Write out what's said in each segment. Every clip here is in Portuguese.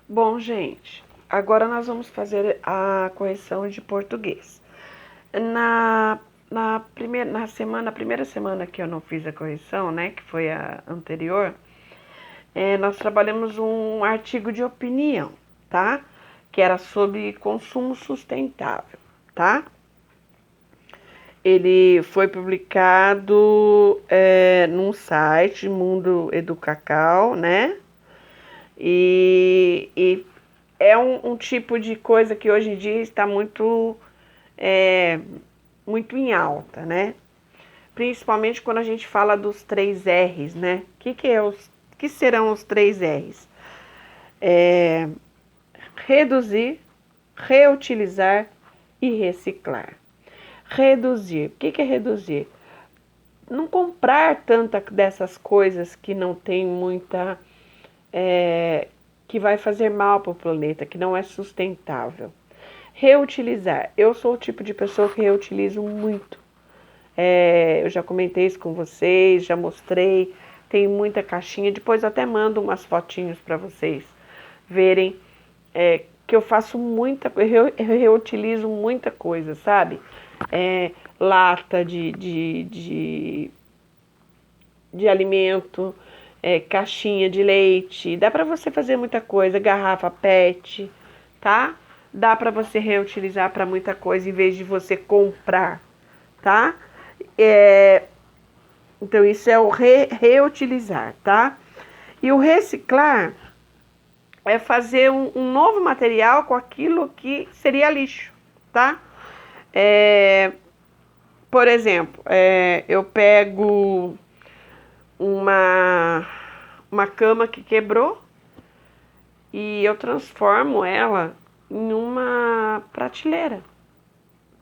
Bom, gente, agora nós vamos fazer a correção de português. Na primeira semana que eu não fiz a correção, né, que foi a anterior, nós trabalhamos um artigo de opinião, tá? Que era sobre consumo sustentável, tá? Ele foi publicado num site, Mundo Educacau, né? E é um tipo de coisa que hoje em dia está é, muito em alta, né? Principalmente quando a gente fala dos 3 R's, né? Que serão os 3 R's? É, reduzir, reutilizar e reciclar. Reduzir. O que é reduzir? Não comprar tanta dessas coisas que não tem muita... que vai fazer mal para o planeta, que não é sustentável. Reutilizar. Eu sou o tipo de pessoa que reutilizo muito. Eu já comentei isso com vocês, já mostrei. Tem muita caixinha. Depois eu até mando umas fotinhos para vocês verem que eu faço eu reutilizo muita coisa, sabe? Lata de alimento, caixinha de leite. Dá para você fazer muita coisa. Garrafa PET, tá? Dá para você reutilizar para muita coisa em vez de você comprar, tá? Então, isso é o reutilizar, tá? E o reciclar é fazer um novo material com aquilo que seria lixo, tá? É, por exemplo, eu pego uma, uma cama que quebrou e eu transformo ela em uma prateleira,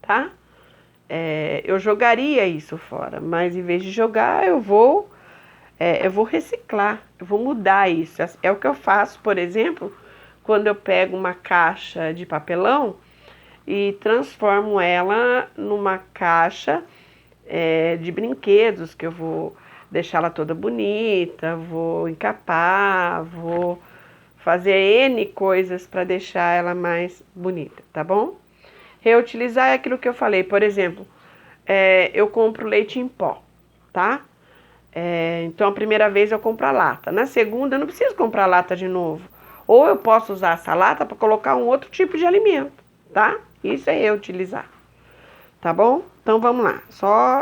tá? Eu jogaria isso fora, mas em vez de jogar, eu vou reciclar, eu vou mudar isso. É o que eu faço, por exemplo, quando eu pego uma caixa de papelão e transformo ela numa caixa de brinquedos, que eu vou deixar ela toda bonita, vou encapar, vou fazer N coisas para deixar ela mais bonita, tá bom? Reutilizar é aquilo que eu falei, por exemplo, eu compro leite em pó, tá? Então, a primeira vez eu compro a lata. Na segunda, eu não preciso comprar lata de novo. Ou eu posso usar essa lata para colocar um outro tipo de alimento, tá? Isso é reutilizar, tá bom? Então, vamos lá.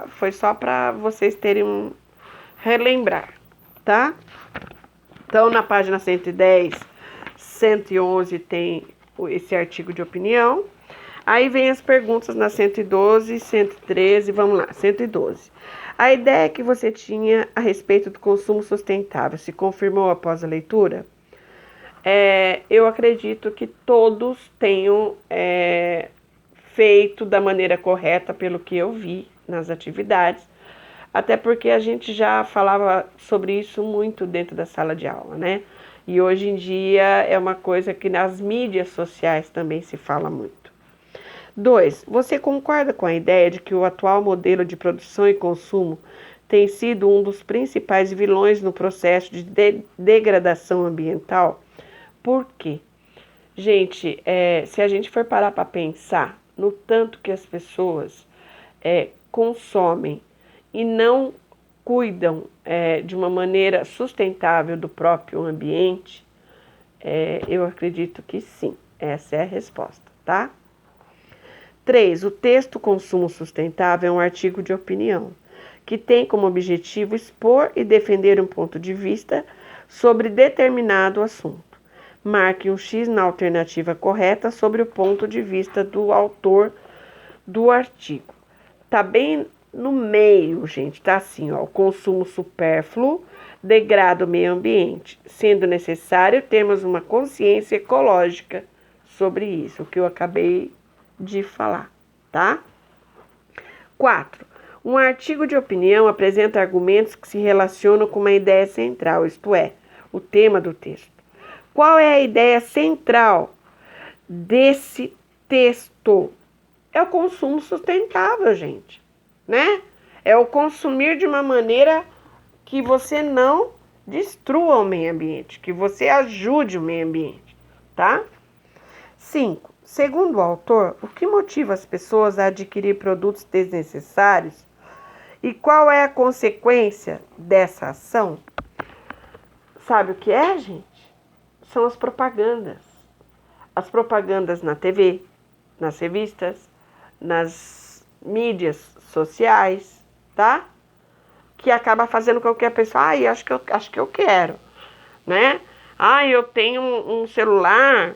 Foi só para vocês terem relembrar, tá? Então, na página 110, 111 tem esse artigo de opinião. Aí vem as perguntas na 112, 113, vamos lá, 112. A ideia que você tinha a respeito do consumo sustentável se confirmou após a leitura? Eu acredito que todos tenham feito da maneira correta pelo que eu vi nas atividades, até porque a gente já falava sobre isso muito dentro da sala de aula, né? E hoje em dia é uma coisa que nas mídias sociais também se fala muito. 2. Você concorda com a ideia de que o atual modelo de produção e consumo tem sido um dos principais vilões no processo de degradação ambiental? Por quê? Gente, se a gente for parar para pensar no tanto que as pessoas consomem e não cuidam de uma maneira sustentável do próprio ambiente, eu acredito que sim, essa é a resposta, tá? 3. O texto Consumo Sustentável é um artigo de opinião que tem como objetivo expor e defender um ponto de vista sobre determinado assunto. Marque um X na alternativa correta sobre o ponto de vista do autor do artigo. Tá bem no meio, gente, tá assim, ó, o consumo supérfluo degrada o meio ambiente, sendo necessário termos uma consciência ecológica sobre isso, o que eu acabei de falar, tá? 4. Um artigo de opinião apresenta argumentos que se relacionam com uma ideia central, isto é, o tema do texto. Qual é a ideia central desse texto? É o consumo sustentável, gente, né? É o consumir de uma maneira que você não destrua o meio ambiente, que você ajude o meio ambiente, tá? 5. Segundo o autor, o que motiva as pessoas a adquirir produtos desnecessários e qual é a consequência dessa ação? Sabe o que é, gente? São as propagandas. As propagandas na TV, nas revistas, nas mídias sociais, tá? Que acaba fazendo com que a pessoa, acho que eu quero, né? Eu tenho um celular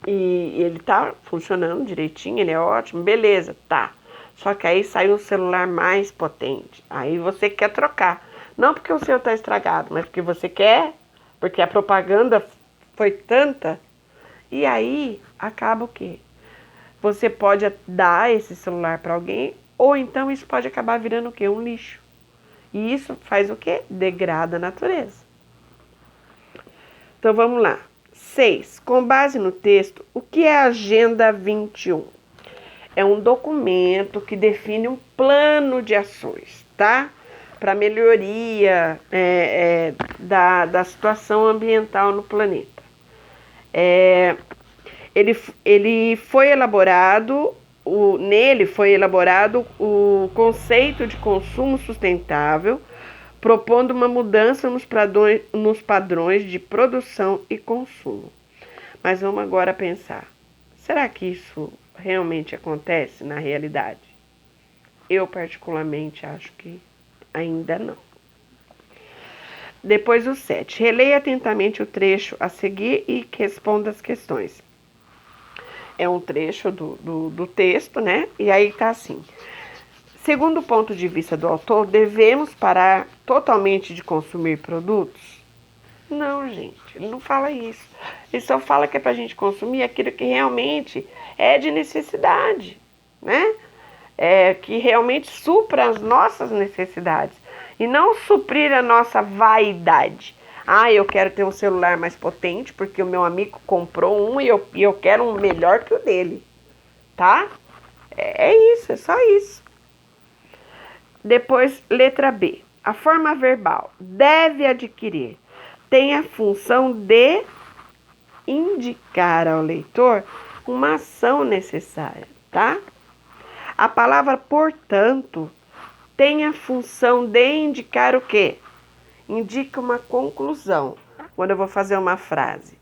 e ele tá funcionando direitinho, ele é ótimo, beleza, tá. Só que aí sai um celular mais potente. Aí você quer trocar. Não porque o seu tá estragado, mas porque você quer, porque a propaganda foi tanta. E aí acaba o quê? Você pode dar esse celular para alguém, ou então isso pode acabar virando o quê? Um lixo. E isso faz o quê? Degrada a natureza. Então vamos lá. 6. Com base no texto, o que é a Agenda 21? É um documento que define um plano de ações, tá? Para melhoria da situação ambiental no planeta. Ele foi elaborado, nele foi elaborado o conceito de consumo sustentável, propondo uma mudança nos padrões de produção e consumo. Mas vamos agora pensar, será que isso realmente acontece na realidade? Eu particularmente acho que ainda não. Depois o 7. Releia atentamente o trecho a seguir e responda as questões. É um trecho do texto, né? E aí tá assim. Segundo o ponto de vista do autor, devemos parar totalmente de consumir produtos? Não, gente, ele não fala isso. Ele só fala que é pra gente consumir aquilo que realmente é de necessidade, né? Que realmente supra as nossas necessidades e não suprir a nossa vaidade. Eu quero ter um celular mais potente porque o meu amigo comprou um e eu quero um melhor que o dele, tá? É isso, é só isso. Depois, letra B. A forma verbal deve adquirir tem a função de indicar ao leitor uma ação necessária, tá? A palavra portanto tem a função de indicar o quê? Indica uma conclusão. Quando eu vou fazer uma frase,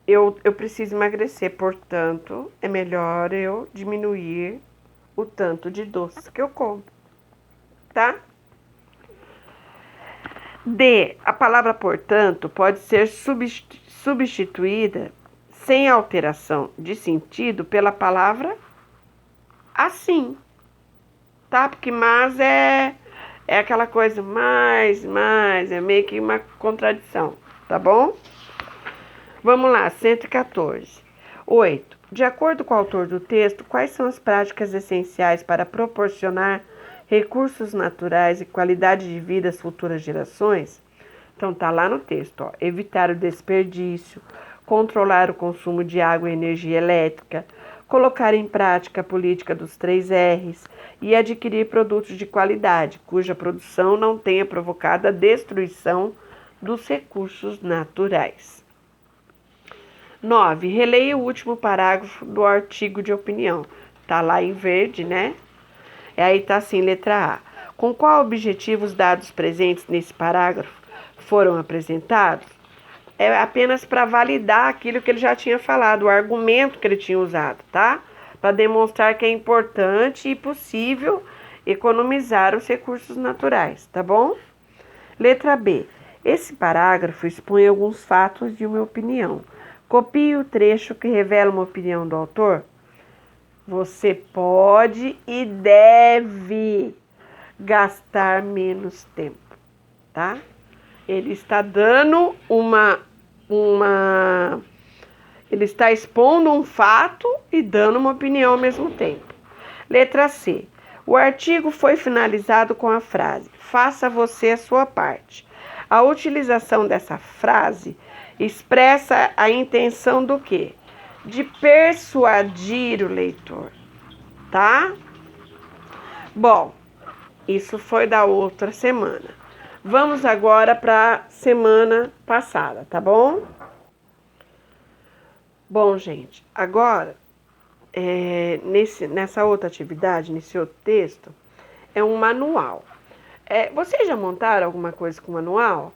eu preciso emagrecer, portanto, é melhor eu diminuir o tanto de doces que eu como, tá? D. A palavra portanto pode ser substituída sem alteração de sentido pela palavra assim, tá? Porque mas é aquela coisa mais, é meio que uma contradição, tá bom? Vamos lá, 114. 8. De acordo com o autor do texto, quais são as práticas essenciais para proporcionar recursos naturais e qualidade de vida às futuras gerações? Então tá lá no texto, ó, evitar o desperdício, controlar o consumo de água e energia elétrica, colocar em prática a política dos 3 R's e adquirir produtos de qualidade, cuja produção não tenha provocado a destruição dos recursos naturais. 9. Releia o último parágrafo do artigo de opinião. Tá lá em verde, né? E aí tá assim, letra A. Com qual objetivo os dados presentes nesse parágrafo foram apresentados? É apenas para validar aquilo que ele já tinha falado, o argumento que ele tinha usado, tá? Para demonstrar que é importante e possível economizar os recursos naturais, tá bom? Letra B. Esse parágrafo expõe alguns fatos de uma opinião. Copie o trecho que revela uma opinião do autor. Você pode e deve gastar menos tempo, tá? Ele está dando ele está expondo um fato e dando uma opinião ao mesmo tempo. Letra C. O artigo foi finalizado com a frase: faça você a sua parte. A utilização dessa frase expressa a intenção do quê? De persuadir o leitor, tá? Bom, isso foi da outra semana. Vamos agora para semana passada, tá bom? Bom, gente, agora, nessa outra atividade, nesse outro texto, é um manual. Vocês já montaram alguma coisa com manual?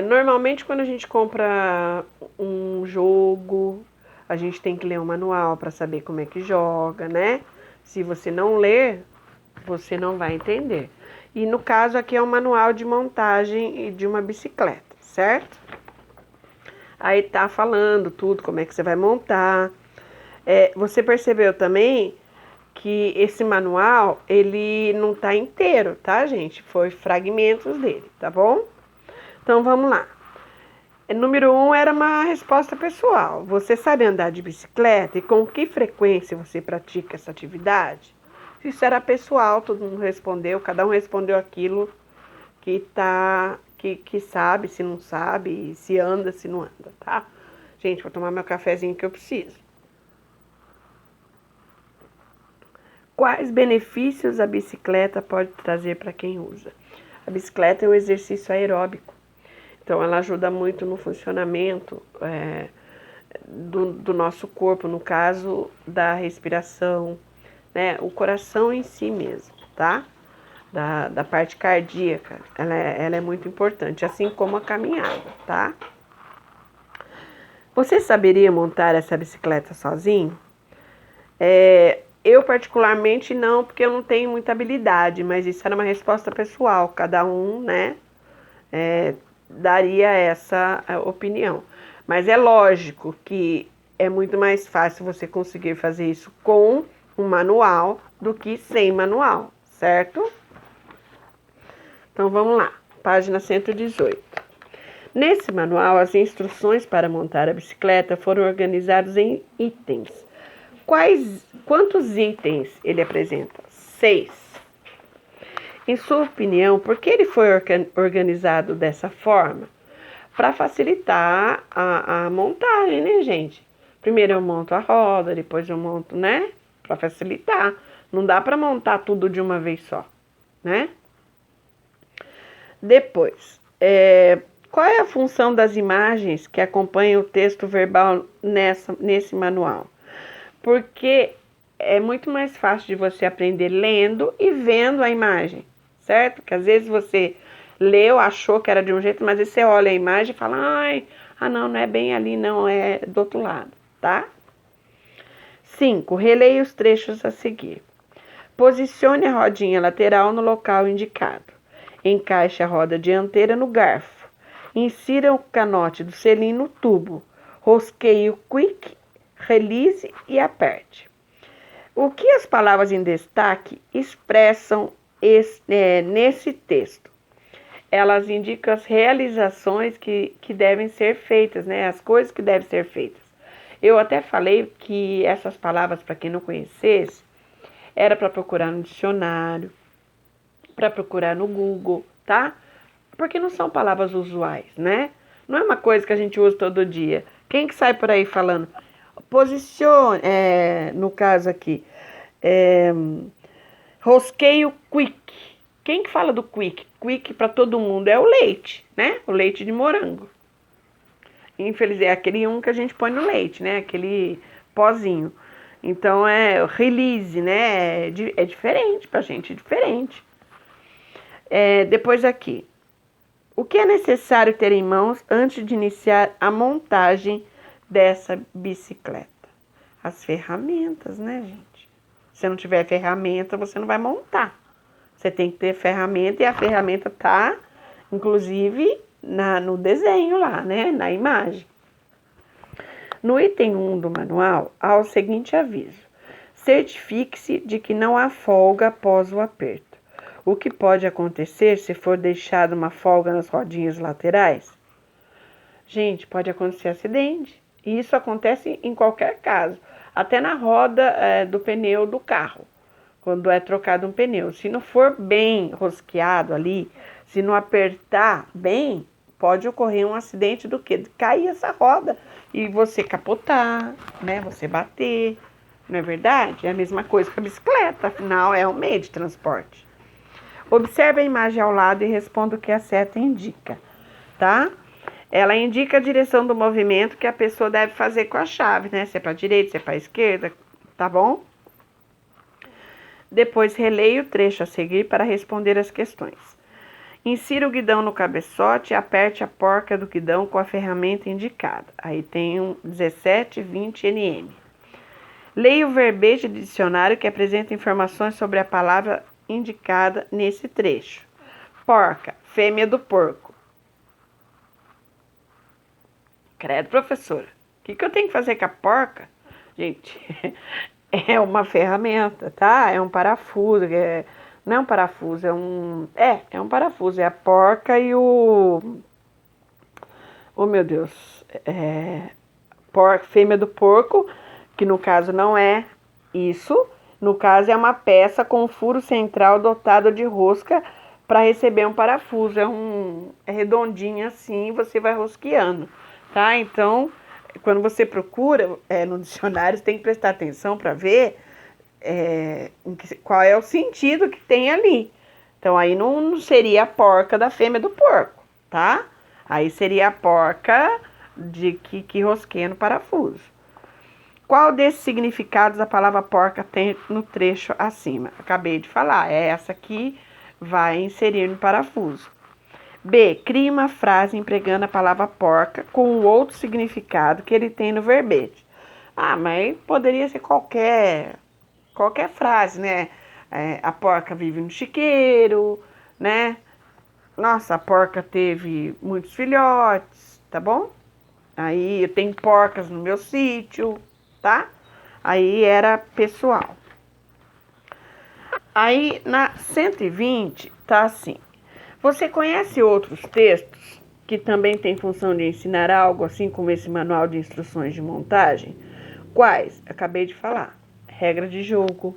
Normalmente, quando a gente compra um jogo, a gente tem que ler um manual para saber como é que joga, né? Se você não ler, você não vai entender. E no caso aqui é um manual de montagem de uma bicicleta, certo? Aí tá falando tudo, como é que você vai montar. Você percebeu também que esse manual, ele não tá inteiro, tá, gente? Foi fragmentos dele, tá bom? Então, vamos lá. Número 1 era uma resposta pessoal. Você sabe andar de bicicleta e com que frequência você pratica essa atividade? Isso era pessoal, todo mundo respondeu, cada um respondeu aquilo que sabe, se não sabe, se anda, se não anda, tá? Gente, vou tomar meu cafezinho que eu preciso. Quais benefícios a bicicleta pode trazer para quem usa? A bicicleta é um exercício aeróbico, então ela ajuda muito no funcionamento do nosso corpo, no caso da respiração, né? O coração em si mesmo, tá? Da parte cardíaca, ela é muito importante, assim como a caminhada, tá? Você saberia montar essa bicicleta sozinho? Eu particularmente não, porque eu não tenho muita habilidade, mas isso era uma resposta pessoal, cada um, né, daria essa opinião. Mas é lógico que é muito mais fácil você conseguir fazer isso com um manual do que sem manual, certo? Então vamos lá, página 118. Nesse manual, as instruções para montar a bicicleta foram organizadas em itens. Quantos itens ele apresenta? 6. Em sua opinião, por que ele foi organizado dessa forma? Para facilitar a montagem, né, gente? Primeiro eu monto a roda, depois eu monto, né? Para facilitar. Não dá para montar tudo de uma vez só, né? Depois, qual é a função das imagens que acompanham o texto verbal nesse manual? Porque é muito mais fácil de você aprender lendo e vendo a imagem, certo? Porque às vezes você leu, achou que era de um jeito, mas aí você olha a imagem e fala, não é bem ali, não, é do outro lado, tá? 5. Releia os trechos a seguir. Posicione a rodinha lateral no local indicado. Encaixe a roda dianteira no garfo. Insira o canote do selim no tubo. Rosqueie o quick, release e aperte. O que as palavras em destaque expressam nesse texto? Elas indicam as realizações que devem ser feitas, né? As coisas que devem ser feitas. Eu até falei que essas palavras, para quem não conhecesse, era para procurar no dicionário, para procurar no Google, tá? Porque não são palavras usuais, né? Não é uma coisa que a gente usa todo dia. Quem que sai por aí falando? Posicione, no caso aqui, rosqueio quick. Quem que fala do quick? Quick para todo mundo é o leite, né? O leite de morango. Infelizmente, é aquele que a gente põe no leite, né? Aquele pozinho. Então, release, né? É diferente pra gente, é diferente. Depois aqui. O que é necessário ter em mãos antes de iniciar a montagem dessa bicicleta? As ferramentas, né, gente? Se não tiver ferramenta, você não vai montar. Você tem que ter ferramenta e a ferramenta tá, inclusive, no desenho lá, né? Na imagem. No item 1 do manual, há o seguinte aviso. Certifique-se de que não há folga após o aperto. O que pode acontecer se for deixada uma folga nas rodinhas laterais? Gente, pode acontecer acidente. E isso acontece em qualquer caso. Até na roda do pneu do carro. Quando é trocado um pneu. Se não for bem rosqueado ali, se não apertar bem, pode ocorrer um acidente do quê? Cair essa roda e você capotar, né? Você bater. Não é verdade? É a mesma coisa que a bicicleta, afinal é um meio de transporte. Observe a imagem ao lado e responda o que a seta indica, tá? Ela indica a direção do movimento que a pessoa deve fazer com a chave, né? Se é para a direita, se é para a esquerda, tá bom? Depois releia o trecho a seguir para responder as questões. Insira o guidão no cabeçote e aperte a porca do guidão com a ferramenta indicada. Aí tem um 1720 nm. Leia o verbete de dicionário que apresenta informações sobre a palavra indicada nesse trecho. Porca, fêmea do porco. Credo, professora, o que eu tenho que fazer com a porca? Gente, é uma ferramenta, tá? É um parafuso, não é um parafuso, é um parafuso, é a porca e oh meu Deus, fêmea do porco, que no caso não é isso, no caso é uma peça com furo central dotado de rosca para receber um parafuso, é redondinho assim, você vai rosqueando, tá? Então, quando você procura no dicionário, você tem que prestar atenção para ver qual é o sentido que tem ali. Então, aí não seria a porca da fêmea do porco, tá? Aí seria a porca que rosqueia no parafuso. Qual desses significados a palavra porca tem no trecho acima? Acabei de falar, é essa que vai inserir no parafuso. B. Crie uma frase empregando a palavra porca com o outro significado que ele tem no verbete. Ah, mas poderia ser qualquer frase, né? A porca vive no chiqueiro, né? Nossa, a porca teve muitos filhotes, tá bom? Aí eu tenho porcas no meu sítio, tá? Aí era pessoal. Aí na 120 tá assim. Você conhece outros textos que também têm função de ensinar algo, assim como esse manual de instruções de montagem? Quais? Acabei de falar. Regra de jogo,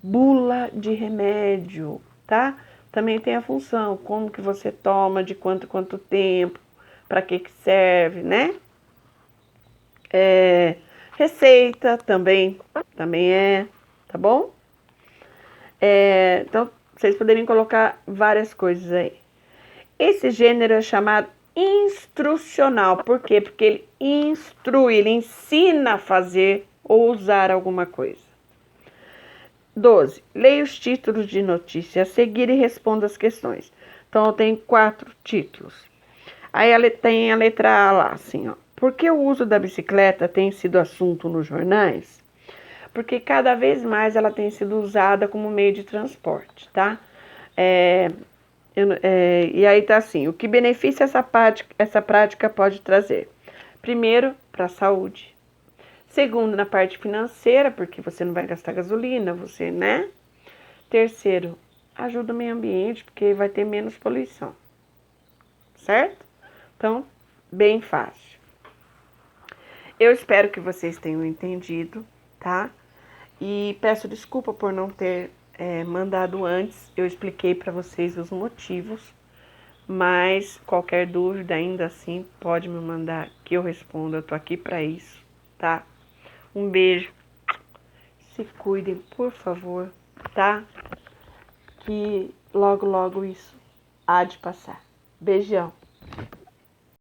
bula de remédio, tá? Também tem a função, como que você toma, de quanto tempo, para que serve, né? Receita também tá bom? Então, vocês poderiam colocar várias coisas aí. Esse gênero é chamado instrucional. Por quê? Porque ele instrui, ele ensina a fazer ou usar alguma coisa. 12. Leia os títulos de notícia a seguir e responda as questões. Então, eu tenho 4 títulos. Aí tem a letra A lá, assim, ó. Por que o uso da bicicleta tem sido assunto nos jornais? Porque cada vez mais ela tem sido usada como meio de transporte, tá? E aí tá assim, o que benefício essa prática pode trazer? Primeiro, para a saúde. Segundo, na parte financeira, porque você não vai gastar gasolina, você, né? Terceiro, ajuda o meio ambiente, porque vai ter menos poluição. Certo? Então, bem fácil. Eu espero que vocês tenham entendido, tá? E peço desculpa por não ter mandado antes. Eu expliquei para vocês os motivos, mas qualquer dúvida ainda assim pode me mandar que eu respondo. Eu tô aqui para isso, tá? Um beijo. Se cuidem, por favor, tá? Que logo isso há de passar. Beijão.